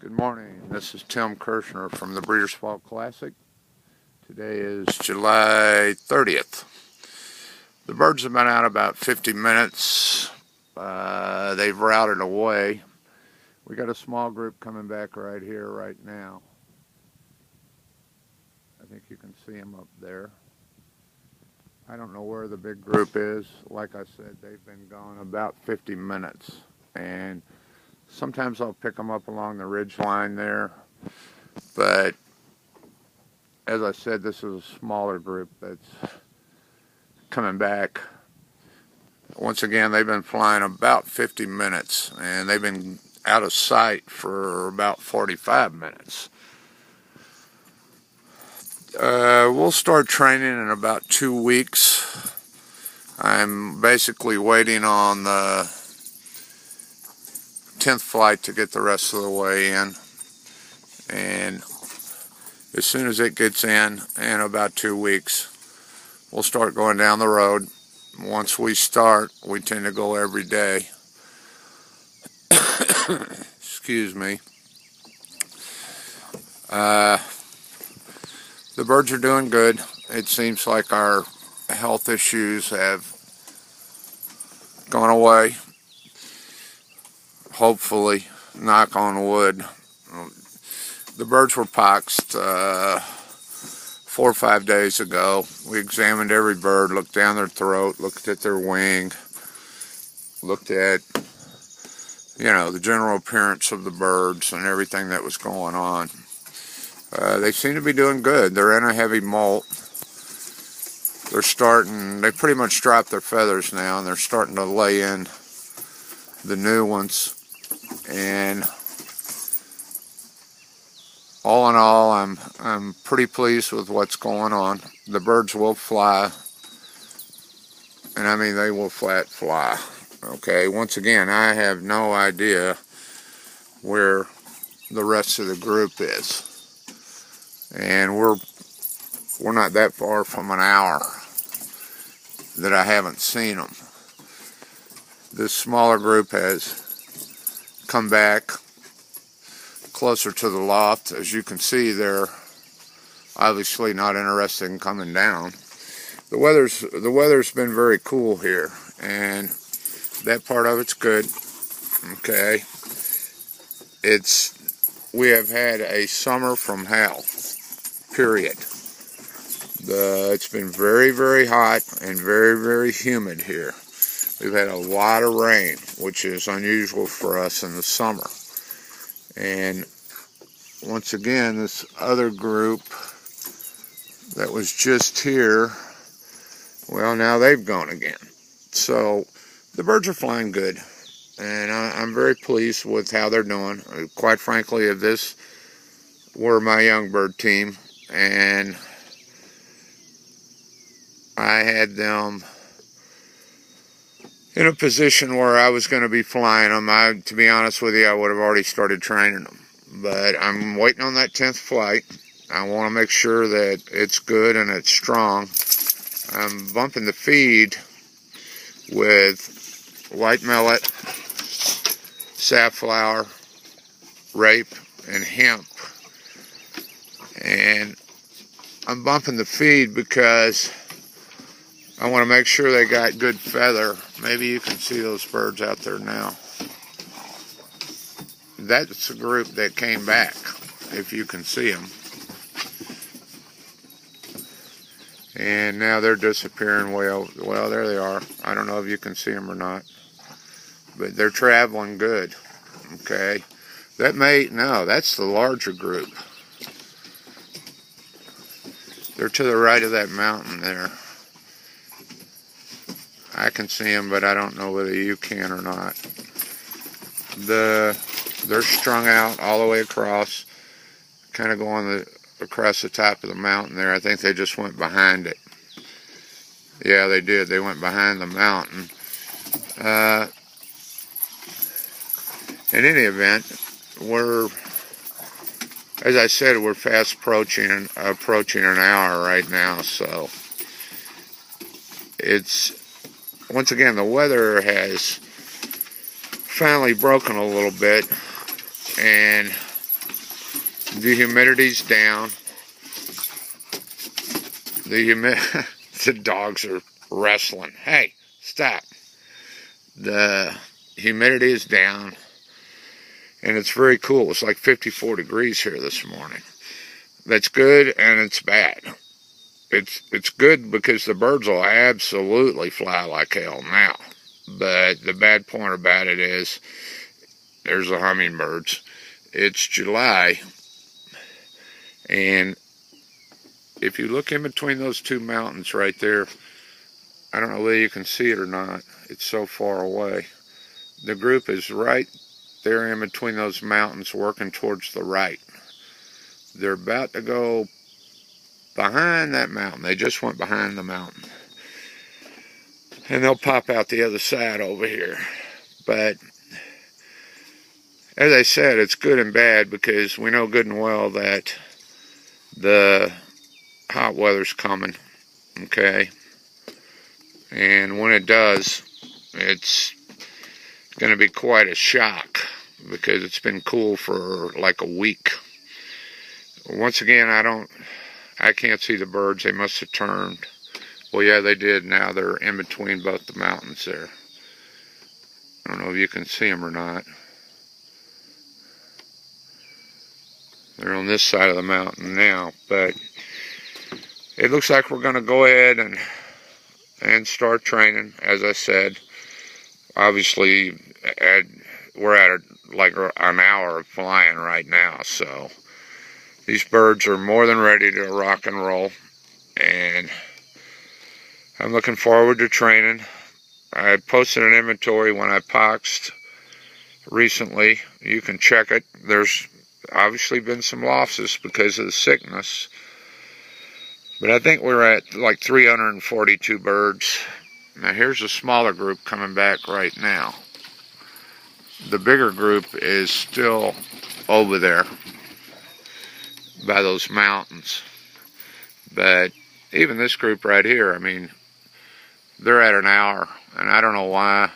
Good morning. This is Tim Kirshner from the Breeders' Fall Classic. Today is July 30th. The birds have been out about 50 minutes. They've routed away. We got a small group coming back right here, right now. I think you can see them up there. I don't know where the big group is. Like I said, they've been gone about 50 minutes. And sometimes I'll pick them up along the ridge line there. But as I said, this is a smaller group that's coming back. Once again, they've been flying about 50 minutes, and they've been out of sight for about 45 minutes. We'll start training in about 2 weeks. I'm basically waiting on the 10th flight to get the rest of the way in, and as soon as it gets in about 2 weeks, we'll start going down the road. Once we start, we tend to go every day. Excuse me. The birds are doing good. It seems like our health issues have gone away. Hopefully, knock on wood. The birds were poxed 4 or 5 days ago. We examined every bird, looked down their throat, looked at their wing, looked at, the general appearance of the birds and everything that was going on. They seem to be doing good. They're in a heavy molt. They pretty much dropped their feathers now, and they're starting to lay in the new ones. And all in all, I'm pretty pleased with what's going on. The birds will fly, and I mean they will flat fly. Okay, once again, I have no idea where the rest of the group is, and we're not that far from an hour that I haven't seen them. This smaller group has come back closer to the loft. As you can see, they're obviously not interested in coming down. The weather's been very cool here, and that part of it's good. Okay, we have had a summer from hell, period. It's been very, very hot and very, very humid here. We've had a lot of rain, which is unusual for us in the summer. And once again, this other group that was just here, well, now they've gone again. So the birds are flying good, and I'm very pleased with how they're doing. Quite frankly, if this were my young bird team and I had them in a position where I was going to be flying them, to be honest with you, I would have already started training them. But I'm waiting on that 10th flight. I want to make sure that it's good and it's strong. I'm bumping the feed with white millet, safflower, rape, and hemp. And I'm bumping the feed because I want to make sure they got good feather. Maybe you can see those birds out there now. That's the group that came back, if you can see them. And now they're disappearing. Well, there they are. I don't know if you can see them or not, but they're traveling good. Okay, that's the larger group. They're to the right of that mountain there. I can see them, but I don't know whether you can or not. They're strung out all the way across, kind of going across the top of the mountain there. I think they just went behind it. Yeah, they did. They went behind the mountain. In any event, as I said, we're fast approaching an hour right now. So once again, the weather has finally broken a little bit, and The humidity's down. The dogs are wrestling. Hey, stop. The humidity is down, and it's very cool. It's like 54 degrees here this morning. That's good, and it's bad. It's good because the birds will absolutely fly like hell now. But the bad point about it is, there's the hummingbirds. It's July, and if you look in between those two mountains right there, I don't know whether you can see it or not. It's so far away. The group is right there in between those mountains working towards the right. They're about to go behind that mountain. They just went behind the mountain. And they'll pop out the other side over here. But as I said, it's good and bad because we know good and well that the hot weather's coming. Okay? And when it does, it's going to be quite a shock because it's been cool for like a week. Once again, I can't see the birds. They must have turned. Well, yeah, they did. Now they're in between both the mountains there. I don't know if you can see them or not. They're on this side of the mountain now, but it looks like we're going to go ahead and start training. As I said, obviously, we're at like an hour of flying right now, so these birds are more than ready to rock and roll, and I'm looking forward to training. I posted an inventory when I poxed recently. You can check it. There's obviously been some losses because of the sickness, but I think we're at like 342 birds. Now here's a smaller group coming back right now. The bigger group is still over there by those mountains. But even this group right here, I mean, they're at an hour, and I don't know why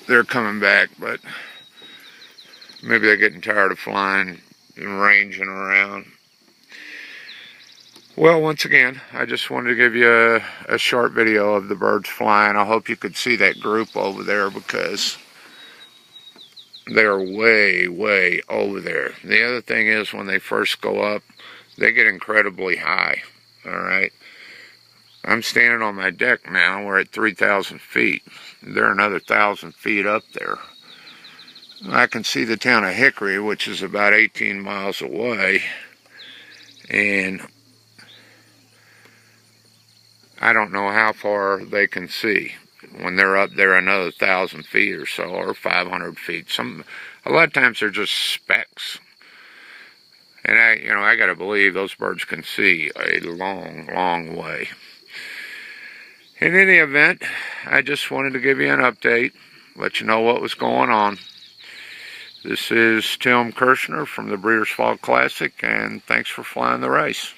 they're coming back, but maybe they're getting tired of flying and ranging around. Well, once again, I just wanted to give you a short video of the birds flying. I hope you could see that group over there because they're way, way over there. The other thing is when they first go up, they get incredibly high, all right? I'm standing on my deck now. We're at 3,000 feet. They're another 1,000 feet up there. I can see the town of Hickory, which is about 18 miles away, and I don't know how far they can see when they're up there another 1,000 feet or so, or 500 feet. A lot of times they're just specks. And I got to believe those birds can see a long, long way. In any event, I just wanted to give you an update, let you know what was going on. This is Tim Kirshner from the Breeders' Fall Classic, and thanks for flying the race.